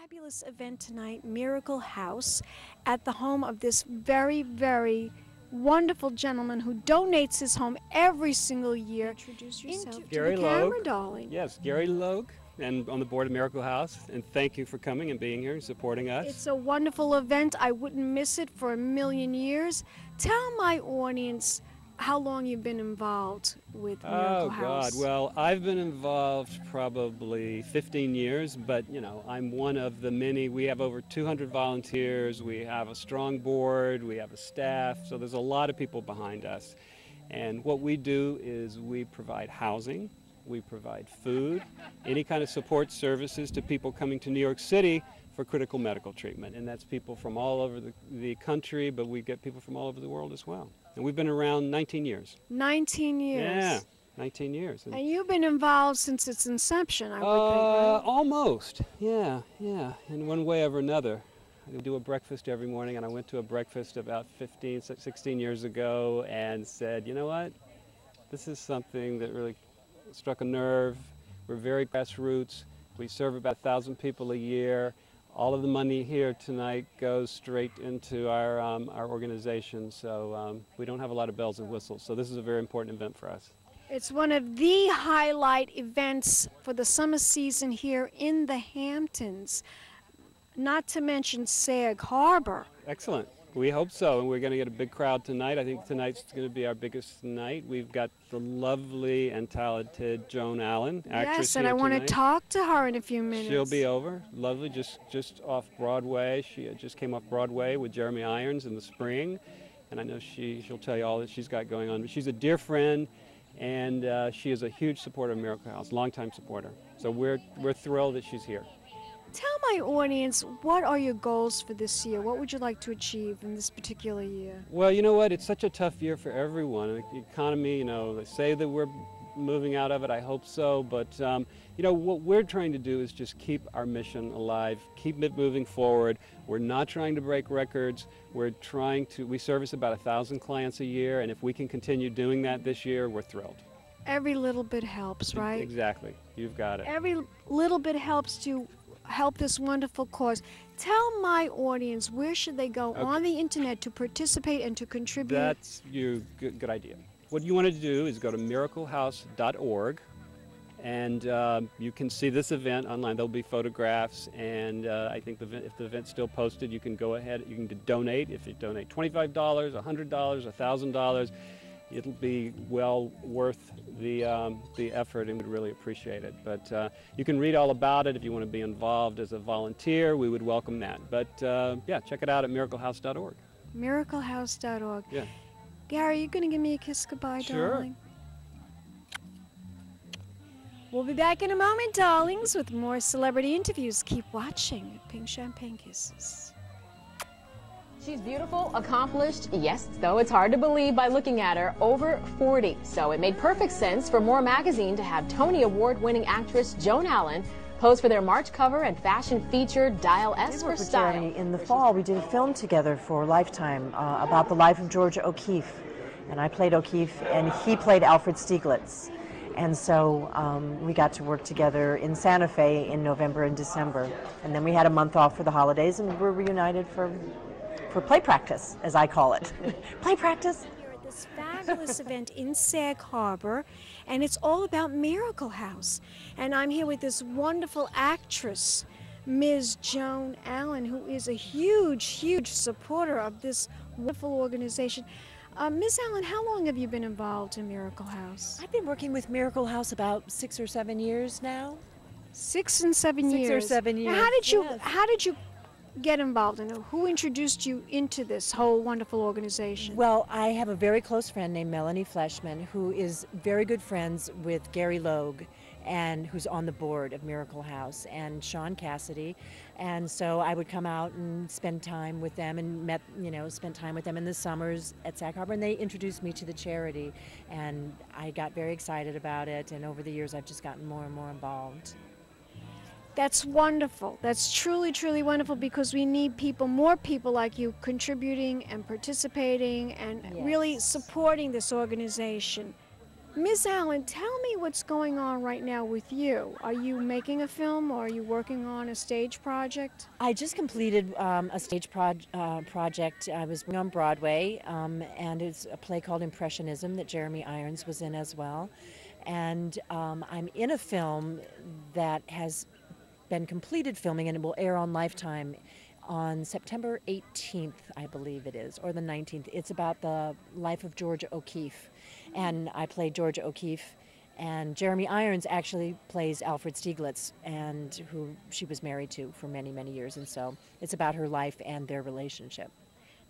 fabulous event tonight, Miracle House, at the home of this very, very wonderful gentleman who donates his home every single year. Introduce yourself to the camera, darling. Yes, Gerry Logue, and on the board of Miracle House. And thank you for coming and being here and supporting us. It's a wonderful event. I wouldn't miss it for a million years. Tell my audience how long you've been involved with Miracle House. God, well, I've been involved probably 15 years, but you know, I'm one of the many. We have over 200 volunteers, we have a strong board, we have a staff, so there's a lot of people behind us. And what we do is we provide housing, we provide food, any kind of support services to people coming to New York City for critical medical treatment. And that's people from all over the country, but we get people from all over the world as well. And we've been around 19 years. 19 years. Yeah, 19 years. And you've been involved since its inception, I would think, right? Almost, yeah. In one way or another. I do a breakfast every morning, and I went to a breakfast about 16 years ago and said, you know what? This is something that really struck a nerve. We're very grassroots. We serve about 1,000 people a year. All of the money here tonight goes straight into our organization, so we don't have a lot of bells and whistles. So this is a very important event for us. It's one of the highlight events for the summer season here in the Hamptons, not to mention Sag Harbor. Excellent. We hope so, and we're going to get a big crowd tonight. I think tonight's going to be our biggest night. We've got the lovely and talented Joan actress. Yes, and I want to talk to her in a few minutes. She'll be over. Lovely, just off Broadway. She just came off Broadway with Jeremy Irons in the spring, and I know she'll tell you all that she's got going on. But she's a dear friend, and she is a huge supporter of Miracle House, longtime supporter. So we're thrilled that she's here. Tell my audience, what are your goals for this year? What would you like to achieve in this particular year? Well, you know what? It's such a tough year for everyone. The economy, you know, they say that we're moving out of it. I hope so. But, you know, what we're trying to do is just keep our mission alive, keep it moving forward. We're not trying to break records. We service about 1,000 clients a year, and if we can continue doing that this year, we're thrilled. Every little bit helps, right? Exactly. You've got it. Every little bit helps to help this wonderful cause. Tell my audience, where should they go on the internet to participate and to contribute? That's your good idea. What you want to do is go to miraclehouse.org, and you can see this event online. There'll be photographs, and I think if the event's still posted, you can go ahead, you can donate. If you donate $25, $100, $1,000, it'll be well worth the effort, and we'd really appreciate it. But you can read all about it if you want to be involved as a volunteer. We would welcome that. But yeah, check it out at miraclehouse.org. Miraclehouse.org. Yeah. Gary, you going to give me a kiss goodbye, sure, darling? We'll be back in a moment, darlings, with more celebrity interviews. Keep watching Pink Champagne Kisses. She's beautiful, accomplished, yes, though it's hard to believe by looking at her, over 40. So it made perfect sense for More Magazine to have Tony Award-winning actress Joan Allen pose for their March cover and fashion feature Dial S for Style. Gerry, in the fall, we did a film together for Lifetime about the life of George O'Keeffe. And I played O'Keeffe, and he played Alfred Stieglitz. And so we got to work together in Santa Fe in November and December. And then we had a month off for the holidays, and we're reunited for play practice, as I call it. Play practice. Here at this fabulous event in Sag Harbor, and it's all about Miracle House. And I'm here with this wonderful actress, Ms. Joan Allen, who is a huge, huge supporter of this wonderful organization. Ms. Allen, how long have you been involved in Miracle House? I've been working with Miracle House about 6 or 7 years now. 6 and 7 years. 6 or 7 years. Now, how did you get involved in it? Who introduced you into this whole wonderful organization? Well, I have a very close friend named Melanie Fleshman, who is very good friends with Gerry Logue, and who's on the board of Miracle House, and Sean Cassidy. And so I would come out and spend time with them, and spent time with them in the summers at Sag Harbor, and they introduced me to the charity, and I got very excited about it, and over the years I've just gotten more and more involved. That's wonderful. That's truly, truly wonderful, because we need people, more people like you, contributing and participating and really supporting this organization. Ms. Allen, tell me what's going on right now with you. Are you making a film or are you working on a stage project? I just completed a stage project. I was on Broadway, and it's a play called Impressionism that Jeremy Irons was in as well. And I'm in a film that has been completed filming, and it will air on Lifetime on September 18th, I believe it is, or the 19th. It's about the life of Georgia O'Keeffe, and I played Georgia O'Keeffe, and Jeremy Irons actually plays Alfred Stieglitz, and who she was married to for many, many years, and so it's about her life and their relationship.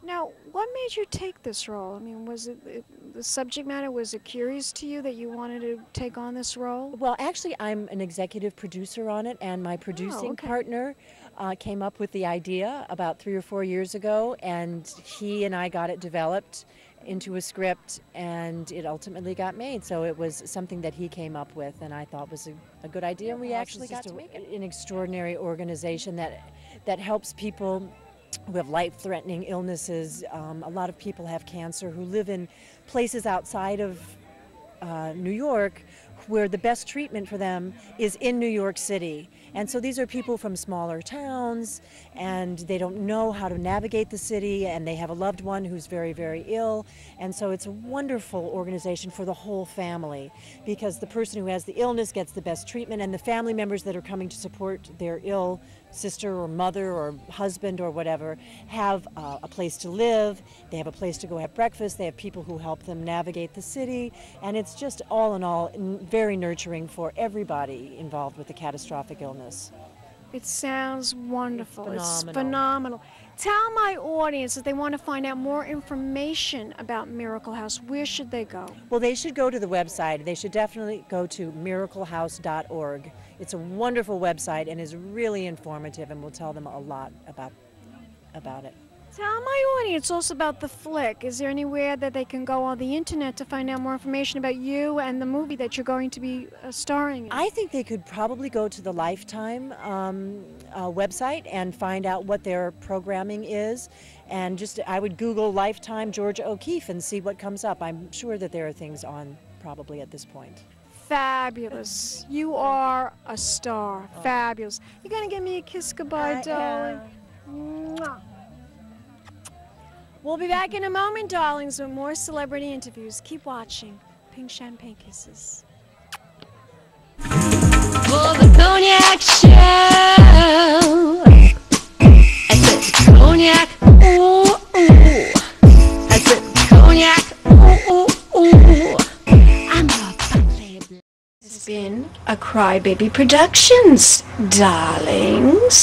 Now, what made you take this role? I mean, was it the subject matter, was it curious to you that you wanted to take on this role? Well, actually, I'm an executive producer on it, and my producing partner came up with the idea about 3 or 4 years ago, and he and I got it developed into a script, and it ultimately got made. So it was something that he came up with, and I thought was a good idea, and we actually got to make it. An extraordinary organization that helps people who have life-threatening illnesses. A lot of people have cancer who live in places outside of New York where the best treatment for them is in New York City. And so these are people from smaller towns, and they don't know how to navigate the city, and they have a loved one who's very, very ill. And so it's a wonderful organization for the whole family, because the person who has the illness gets the best treatment, and the family members that are coming to support their ill sister or mother or husband or whatever have a place to live, they have a place to go have breakfast, they have people who help them navigate the city, and it's just all in all very nurturing for everybody involved with a catastrophic illness. It sounds wonderful. It's It's phenomenal. Tell my audience if they want to find out more information about Miracle House, where should they go? Well, they should go to the website. They should definitely go to miraclehouse.org. It's a wonderful website and is really informative, and will tell them a lot about it. Tell my audience also about the flick. Is there anywhere that they can go on the internet to find out more information about you and the movie that you're going to be starring in? I think they could probably go to the Lifetime website and find out what their programming is. And I would Google Lifetime Georgia O'Keeffe and see what comes up. I'm sure that there are things on probably at this point. Fabulous. You are a star. Fabulous. You gonna give me a kiss goodbye, darling? Mwah. We'll be back in a moment, darlings, with more celebrity interviews. Keep watching. Pink Champagne Kisses. For the Cognac Show. I said Cognac, ooh, ooh. I said Cognac, ooh, ooh, ooh. I'm a playboy. It's been a Crybaby Productions, darlings.